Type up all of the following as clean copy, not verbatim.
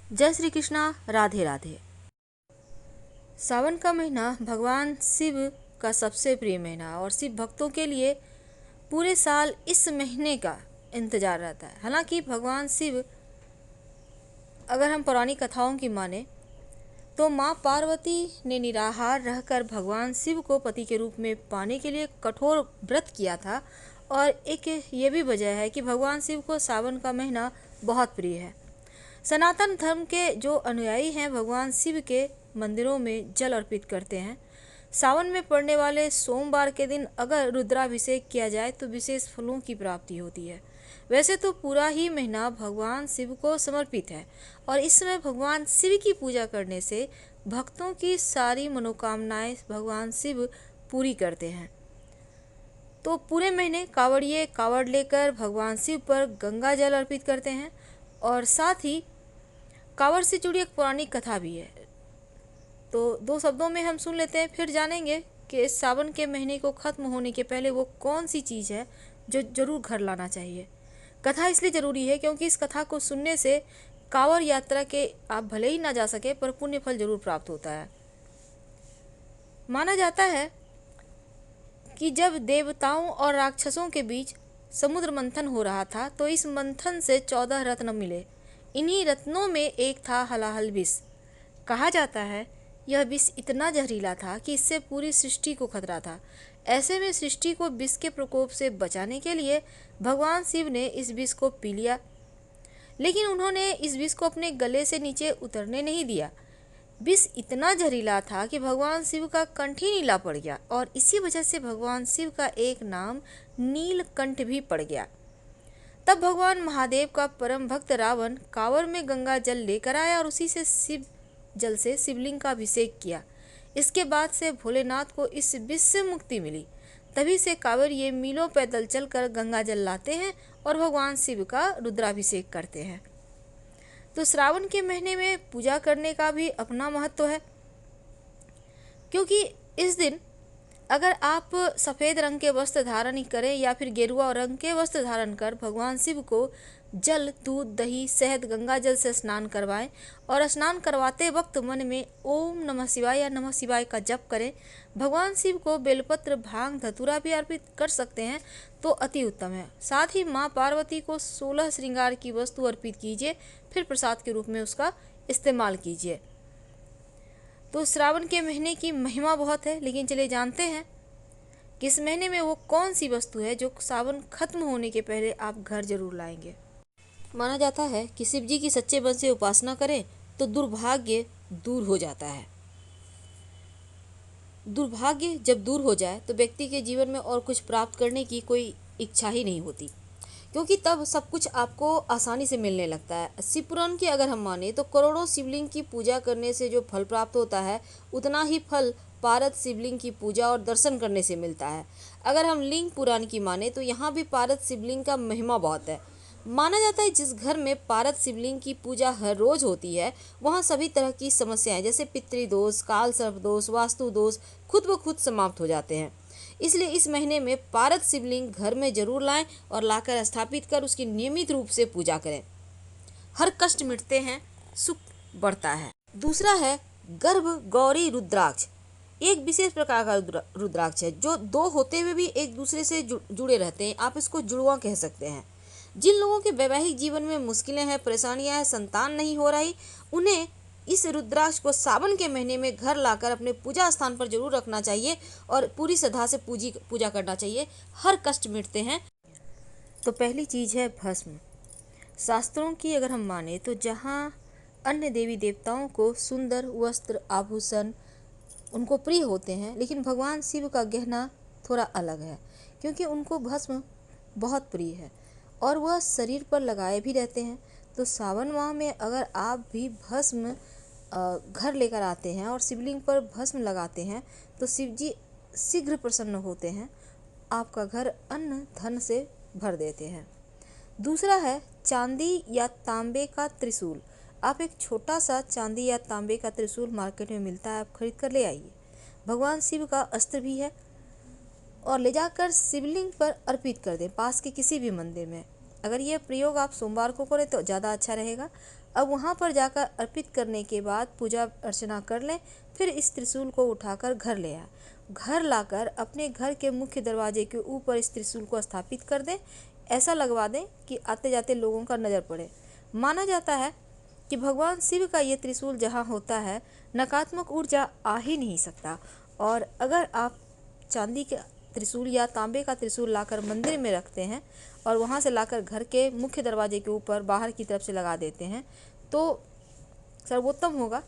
जय श्री कृष्णा, राधे राधे। सावन का महीना भगवान शिव का सबसे प्रिय महीना और शिव भक्तों के लिए पूरे साल इस महीने का इंतजार रहता है। हालांकि भगवान शिव, अगर हम पुरानी कथाओं की माने तो माँ पार्वती ने निराहार रहकर भगवान शिव को पति के रूप में पाने के लिए कठोर व्रत किया था। और एक ये भी वजह है कि भगवान शिव को सावन का महीना बहुत प्रिय है। सनातन धर्म के जो अनुयायी हैं भगवान शिव के मंदिरों में जल अर्पित करते हैं। सावन में पड़ने वाले सोमवार के दिन अगर रुद्राभिषेक किया जाए तो विशेष फलों की प्राप्ति होती है। वैसे तो पूरा ही महीना भगवान शिव को समर्पित है और इस समय भगवान शिव की पूजा करने से भक्तों की सारी मनोकामनाएं भगवान शिव पूरी करते हैं। तो पूरे महीने कांवड़िए कांवड़ लेकर भगवान शिव पर गंगा जल अर्पित करते हैं और साथ ही कांवड़ से जुड़ी एक पौराणिक कथा भी है। तो दो शब्दों में हम सुन लेते हैं, फिर जानेंगे कि इस सावन के महीने को ख़त्म होने के पहले वो कौन सी चीज़ है जो जरूर घर लाना चाहिए। कथा इसलिए ज़रूरी है क्योंकि इस कथा को सुनने से कांवड़ यात्रा के आप भले ही ना जा सके पर पुण्य फल जरूर प्राप्त होता है। माना जाता है कि जब देवताओं और राक्षसों के बीच समुद्र मंथन हो रहा था तो इस मंथन से 14 रत्न मिले। इन्हीं रत्नों में एक था हलाहल विष। कहा जाता है यह विष इतना जहरीला था कि इससे पूरी सृष्टि को खतरा था। ऐसे में सृष्टि को विष के प्रकोप से बचाने के लिए भगवान शिव ने इस विष को पी लिया, लेकिन उन्होंने इस विष को अपने गले से नीचे उतरने नहीं दिया। विष इतना जहरीला था कि भगवान शिव का कंठ ही नीला पड़ गया और इसी वजह से भगवान शिव का एक नाम नीलकंठ भी पड़ गया। तब भगवान महादेव का परम भक्त रावण कांवड़ में गंगा जल लेकर आया और उसी से शिव जल से शिवलिंग का अभिषेक किया। इसके बाद से भोलेनाथ को इस विष से मुक्ति मिली। तभी से कांवड़िए मीलों पैदल चलकर गंगा जल लाते हैं और भगवान शिव का रुद्राभिषेक करते हैं। तो श्रावण के महीने में पूजा करने का भी अपना महत्व है, क्योंकि इस दिन अगर आप सफ़ेद रंग के वस्त्र धारण करें या फिर गेरुआ रंग के वस्त्र धारण कर भगवान शिव को जल, दूध, दही, शहद, गंगा जल से स्नान करवाएं और स्नान करवाते वक्त मन में ओम नमः शिवाय या नमः शिवाय का जप करें। भगवान शिव को बेलपत्र, भांग, धतूरा भी अर्पित कर सकते हैं तो अति उत्तम है। साथ ही माँ पार्वती को 16 श्रृंगार की वस्तु अर्पित कीजिए, फिर प्रसाद के रूप में उसका इस्तेमाल कीजिए। तो श्रावण के महीने की महिमा बहुत है, लेकिन चलिए जानते हैं कि इस महीने में वो कौन सी वस्तु है जो सावन खत्म होने के पहले आप घर जरूर लाएंगे। माना जाता है कि शिव जी की सच्चे मन से उपासना करें तो दुर्भाग्य दूर हो जाता है। दुर्भाग्य जब दूर हो जाए तो व्यक्ति के जीवन में और कुछ प्राप्त करने की कोई इच्छा ही नहीं होती, क्योंकि तब सब कुछ आपको आसानी से मिलने लगता है। शिव पुराण की अगर हम माने तो करोड़ों शिवलिंग की पूजा करने से जो फल प्राप्त होता है उतना ही फल पारद शिवलिंग की पूजा और दर्शन करने से मिलता है। अगर हम लिंग पुराण की माने तो यहाँ भी पारद शिवलिंग का महिमा बहुत है। माना जाता है जिस घर में पारद शिवलिंग की पूजा हर रोज होती है वहाँ सभी तरह की समस्याएं जैसे पितृदोष, काल सर्प दोष, वास्तु दोष खुद ब खुद समाप्त हो जाते हैं। इसलिए इस महीने में पारद शिवलिंग घर में जरूर लाएं और लाकर स्थापित कर उसकी नियमित रूप से पूजा करें। हर कष्ट मिटते हैं, सुख बढ़ता है। दूसरा है गर्भ गौरी रुद्राक्ष। एक विशेष प्रकार का रुद्राक्ष है जो दो होते हुए भी एक दूसरे से जुड़े रहते हैं। आप इसको जुड़वा कह सकते हैं। जिन लोगों के वैवाहिक जीवन में मुश्किलें हैं, परेशानियां हैं, संतान नहीं हो रही, उन्हें इस रुद्राक्ष को सावन के महीने में घर लाकर अपने पूजा स्थान पर जरूर रखना चाहिए और पूरी श्रद्धा से पूजा करना चाहिए। हर कष्ट मिटते हैं। तो पहली चीज़ है भस्म। शास्त्रों की अगर हम माने तो जहाँ अन्य देवी देवताओं को सुंदर वस्त्र, आभूषण उनको प्रिय होते हैं, लेकिन भगवान शिव का गहना थोड़ा अलग है, क्योंकि उनको भस्म बहुत प्रिय है और वह शरीर पर लगाए भी रहते हैं। तो सावन माह में अगर आप भी भस्म घर लेकर आते हैं और शिवलिंग पर भस्म लगाते हैं तो शिव जी शीघ्र प्रसन्न होते हैं, आपका घर अन्न धन से भर देते हैं। दूसरा है चांदी या तांबे का त्रिशूल। आप एक छोटा सा चांदी या तांबे का त्रिशूल मार्केट में मिलता है, आप खरीद कर ले आइए। भगवान शिव का अस्त्र भी है और ले जाकर शिवलिंग पर अर्पित कर दें पास के किसी भी मंदिर में। अगर यह प्रयोग आप सोमवार को करें तो ज़्यादा अच्छा रहेगा। अब वहाँ पर जाकर अर्पित करने के बाद पूजा अर्चना कर लें। फिर इस त्रिशूल को उठाकर घर ले आए। घर लाकर अपने घर के मुख्य दरवाजे के ऊपर इस त्रिशूल को स्थापित कर दें। ऐसा लगवा दें कि आते जाते लोगों का नज़र पड़े। माना जाता है कि भगवान शिव का ये त्रिशूल जहाँ होता है नकारात्मक ऊर्जा आ ही नहीं सकता। और अगर आप चांदी का त्रिशूल या तांबे का त्रिशूल लाकर मंदिर में रखते हैं और वहाँ से लाकर घर के मुख्य दरवाजे के ऊपर बाहर की तरफ से लगा देते हैं तो सर्वोत्तम होगा।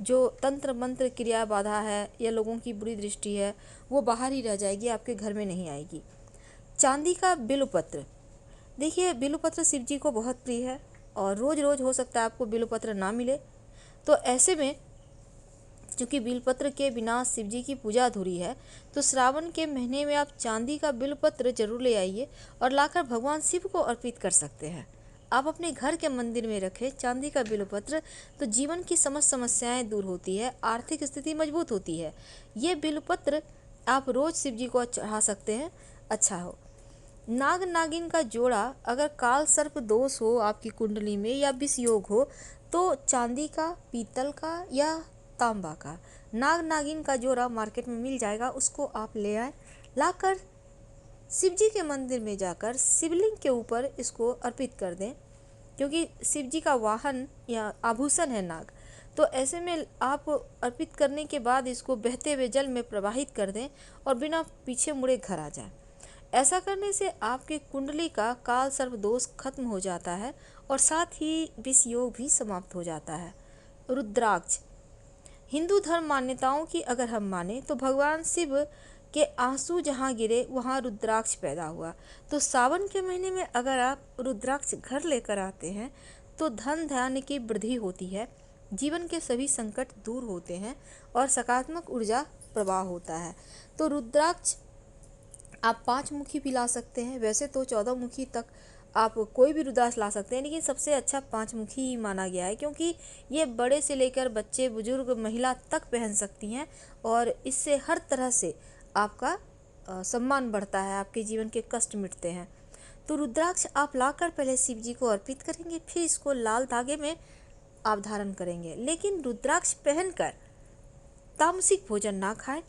जो तंत्र मंत्र क्रिया बाधा है या लोगों की बुरी दृष्टि है वो बाहर ही रह जाएगी, आपके घर में नहीं आएगी। चांदी का बिल्वपत्र, देखिए बिल्वपत्र शिव जी को बहुत प्रिय है और रोज़ रोज़ हो सकता है आपको बिल्वपत्र ना मिले। तो ऐसे में चूँकि बिल्वपत्र के बिना शिव जी की पूजा अधूरी है, तो श्रावण के महीने में आप चांदी का बिल्वपत्र जरूर ले आइए और लाकर भगवान शिव को अर्पित कर सकते हैं। आप अपने घर के मंदिर में रखें चांदी का बिल्वपत्र, तो जीवन की समस्त समस्याएं दूर होती है, आर्थिक स्थिति मजबूत होती है। ये बिल्वपत्र आप रोज़ शिव जी को चढ़ा सकते हैं, अच्छा हो। नाग नागिन का जोड़ा, अगर काल सर्प दोष हो आपकी कुंडली में या विष योग हो, तो चांदी का, पीतल का या तांबा का नाग नागिन का जोड़ा मार्केट में मिल जाएगा, उसको आप ले आए। लाकर शिव जी के मंदिर में जाकर शिवलिंग के ऊपर इसको अर्पित कर दें, क्योंकि शिव जी का वाहन या आभूषण है नाग। तो ऐसे में आप अर्पित करने के बाद इसको बहते हुए जल में प्रवाहित कर दें और बिना पीछे मुड़े घर आ जाए। ऐसा करने से आपके कुंडली का काल सर्प दोष खत्म हो जाता है और साथ ही विष योग भी समाप्त हो जाता है। रुद्राक्ष, हिंदू धर्म मान्यताओं की अगर हम माने तो भगवान शिव के आंसू जहाँ गिरे वहाँ रुद्राक्ष पैदा हुआ। तो सावन के महीने में अगर आप रुद्राक्ष घर लेकर आते हैं तो धन धान्य की वृद्धि होती है, जीवन के सभी संकट दूर होते हैं और सकारात्मक ऊर्जा प्रवाह होता है। तो रुद्राक्ष आप 5 मुखी भी ला सकते हैं, वैसे तो 14 मुखी तक आप कोई भी रुद्राक्ष ला सकते हैं, लेकिन सबसे अच्छा 5 मुखी ही माना गया है, क्योंकि ये बड़े से लेकर बच्चे, बुजुर्ग, महिला तक पहन सकती हैं और इससे हर तरह से आपका सम्मान बढ़ता है, आपके जीवन के कष्ट मिटते हैं। तो रुद्राक्ष आप लाकर पहले शिव जी को अर्पित करेंगे, फिर इसको लाल धागे में आप धारण करेंगे। लेकिन रुद्राक्ष पहनकर तामसिक भोजन ना खाएं।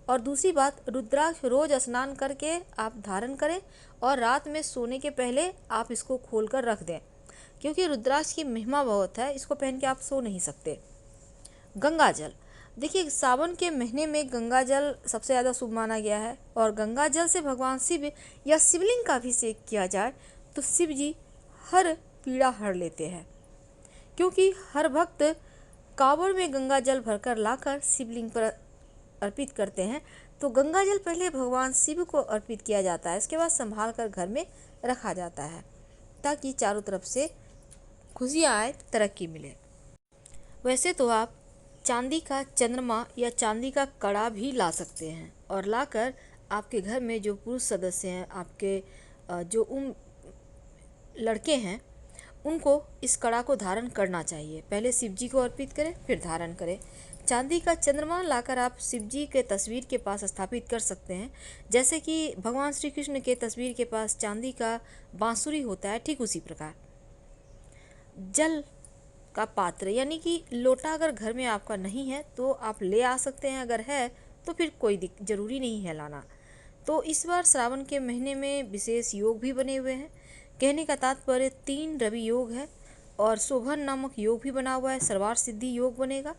और दूसरी बात, रुद्राक्ष रोज स्नान करके आप धारण करें और रात में सोने के पहले आप इसको खोलकर रख दें, क्योंकि रुद्राक्ष की महिमा बहुत है, इसको पहन के आप सो नहीं सकते। गंगा जल, देखिए सावन के महीने में गंगा जल सबसे ज़्यादा शुभ माना गया है और गंगा जल से भगवान शिव या शिवलिंग का अभिषेक किया जाए तो शिव जी हर पीड़ा हर लेते हैं, क्योंकि हर भक्त कांवड़ में गंगा जल भरकर लाकर शिवलिंग पर अर्पित करते हैं। तो गंगा जल पहले भगवान शिव को अर्पित किया जाता है, इसके बाद संभाल कर घर में रखा जाता है ताकि चारों तरफ से खुशियाँ आए, तरक्की मिले। वैसे तो आप चांदी का चंद्रमा या चांदी का कड़ा भी ला सकते हैं और लाकर आपके घर में जो पुरुष सदस्य हैं, आपके जो लड़के हैं, उनको इस कड़ा को धारण करना चाहिए। पहले शिव जी को अर्पित करें फिर धारण करें। चांदी का चंद्रमा लाकर आप शिव जी के तस्वीर के पास स्थापित कर सकते हैं, जैसे कि भगवान श्री कृष्ण के तस्वीर के पास चांदी का बांसुरी होता है, ठीक उसी प्रकार। जल का पात्र यानी कि लोटा अगर घर में आपका नहीं है तो आप ले आ सकते हैं, अगर है तो फिर कोई ज़रूरी नहीं है लाना। तो इस बार श्रावण के महीने में विशेष योग भी बने हुए हैं। कहने का तात्पर्य 3 रवि योग है और शोभन नामक योग भी बना हुआ है, सर्वार सिद्धि योग बनेगा।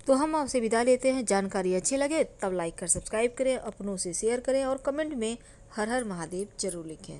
तो हम आपसे विदा लेते हैं। जानकारी अच्छी लगे तब लाइक कर सब्सक्राइब करें, अपनों से शेयर करें और कमेंट में हर हर महादेव जरूर लिखें।